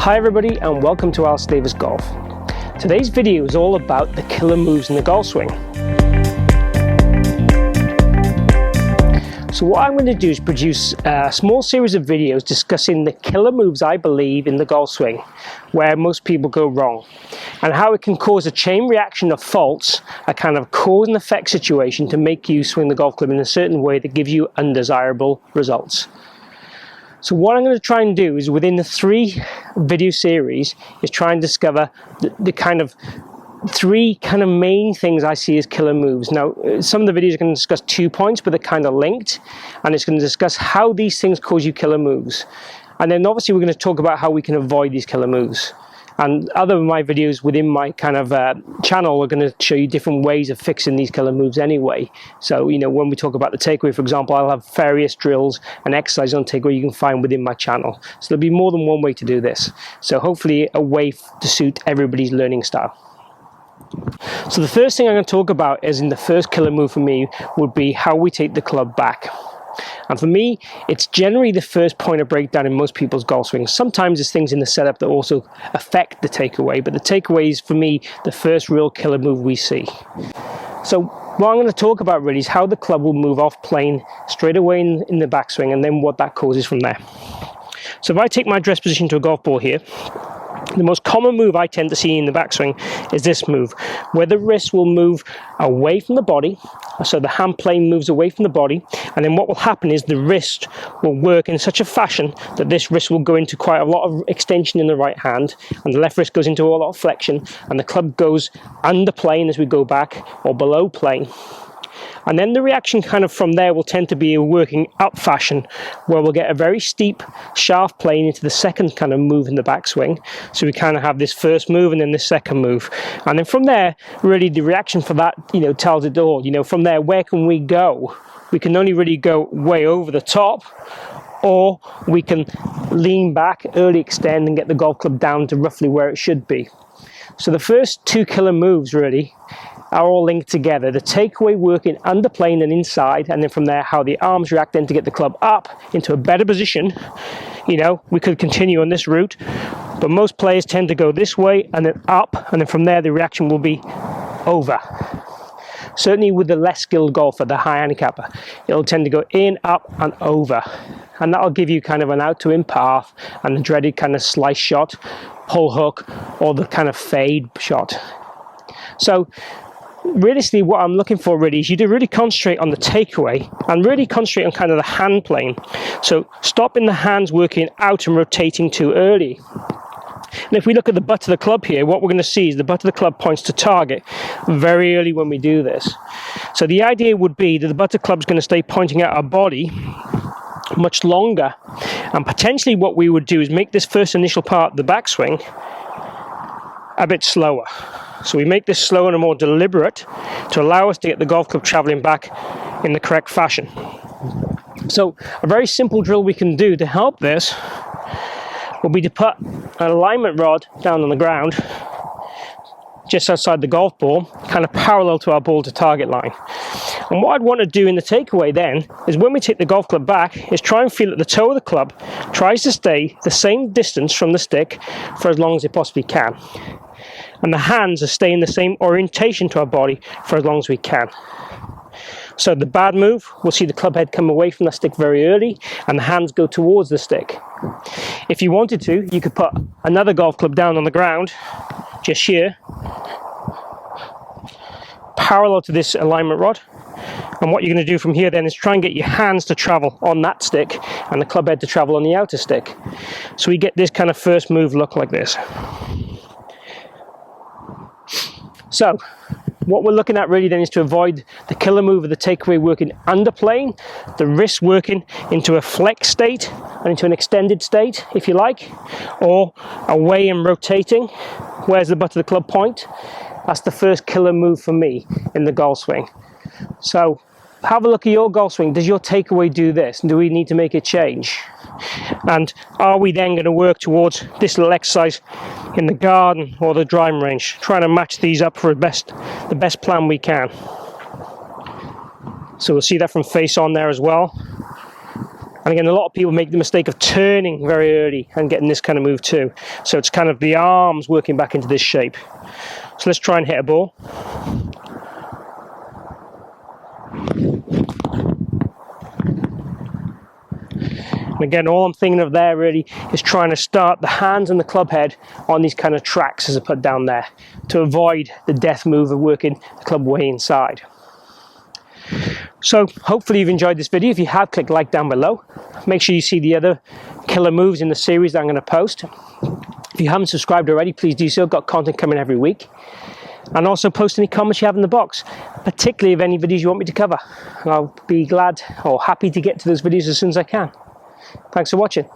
Hi everybody and welcome to Alistair Davies Golf. Today's video is all about the killer moves in the golf swing. So what I'm going to do is produce a small series of videos discussing the killer moves I believe in the golf swing, where most people go wrong, and how it can cause a chain reaction of faults, a kind of cause and effect situation to make you swing the golf club in a certain way that gives you undesirable results. So what I'm going to try and do is, within the 3 video series, is try and discover the kind of 3 kind of main things I see as killer moves. Now, some of the videos are going to discuss 2 points, but they're kind of linked, and it's going to discuss how these things cause you killer moves. And then obviously we're going to talk about how we can avoid these killer moves. And other of my videos within my kind of channel are going to show you different ways of fixing these killer moves anyway. So, you know, when we talk about the takeaway, for example, I'll have various drills and exercises on takeaway you can find within my channel. So there'll be more than one way to do this. So hopefully a way to suit everybody's learning style. So the first thing I'm going to talk about is, in the first killer move for me, would be how we take the club back. And for me, it's generally the first point of breakdown in most people's golf swings. Sometimes there's things in the setup that also affect the takeaway, but the takeaway is, for me, the first real killer move we see. So what I'm going to talk about really is how the club will move off plane straight away in the backswing, and then what that causes from there. So if I take my address position to a golf ball here, the most common move I tend to see in the backswing is this move, where the wrist will move away from the body. So the hand plane moves away from the body, and then what will happen is the wrist will work in such a fashion that this wrist will go into quite a lot of extension in the right hand, and the left wrist goes into a lot of flexion, and the club goes under plane as we go back, or below plane. And then the reaction kind of from there will tend to be a working up fashion, where we'll get a very steep shaft plane into the second kind of move in the backswing. So we kind of have this first move and then this second move. And then from there, really the reaction for that, you know, tells it all. You know, from there, where can we go? We can only really go way over the top, or we can lean back, early extend, and get the golf club down to roughly where it should be. So the first 2 killer moves really are all linked together. The takeaway working under plane and inside, and then from there how the arms react then to get the club up into a better position. You know, we could continue on this route, but most players tend to go this way and then up, and then from there the reaction will be over. Certainly with the less skilled golfer, the high handicapper, it'll tend to go in, up and over, and that'll give you kind of an out to in path and the dreaded kind of slice shot, pull hook, or the kind of fade shot. So realistically, what I'm looking for really is you to really concentrate on the takeaway and really concentrate on kind of the hand plane. So stopping the hands working out and rotating too early. And if we look at the butt of the club here, what we're going to see is the butt of the club points to target very early when we do this. So the idea would be that the butt of the club is going to stay pointing at our body much longer. And potentially what we would do is make this first initial part of the backswing a bit slower. So we make this slower and more deliberate to allow us to get the golf club traveling back in the correct fashion. So a very simple drill we can do to help this will be to put an alignment rod down on the ground just outside the golf ball, kind of parallel to our ball to target line. And what I'd want to do in the takeaway then is, when we take the golf club back, is try and feel that the toe of the club tries to stay the same distance from the stick for as long as it possibly can. And the hands are staying the same orientation to our body for as long as we can. So the bad move, we'll see the club head come away from the stick very early and the hands go towards the stick. If you wanted to, you could put another golf club down on the ground, just here, parallel to this alignment rod. And what you're going to do from here then is try and get your hands to travel on that stick and the club head to travel on the outer stick. So we get this kind of first move look like this. So what we're looking at really then is to avoid the killer move of the takeaway working under plane, the wrist working into a flex state and into an extended state, if you like, or away and rotating. Where's the butt of the club point? That's the first killer move for me in the golf swing. So have a look at your golf swing. Does your takeaway do this? Do we need to make a change? And are we then going to work towards this little exercise in the garden or the driving range, trying to match these up for the best plan we can? So we'll see that from face on there as well. And again, a lot of people make the mistake of turning very early and getting this kind of move too. So it's kind of the arms working back into this shape. So let's try and hit a ball. And again, all I'm thinking of there really is trying to start the hands and the club head on these kind of tracks as I put down there, to avoid the death move of working the club way inside. So hopefully you've enjoyed this video. If you have, click like down below. Make sure you see the other killer moves in the series that I'm going to post. If you haven't subscribed already, please do so. Got content coming every week. And also post any comments you have in the box, particularly of any videos you want me to cover. I'll be glad or happy to get to those videos as soon as I can. Thanks for watching.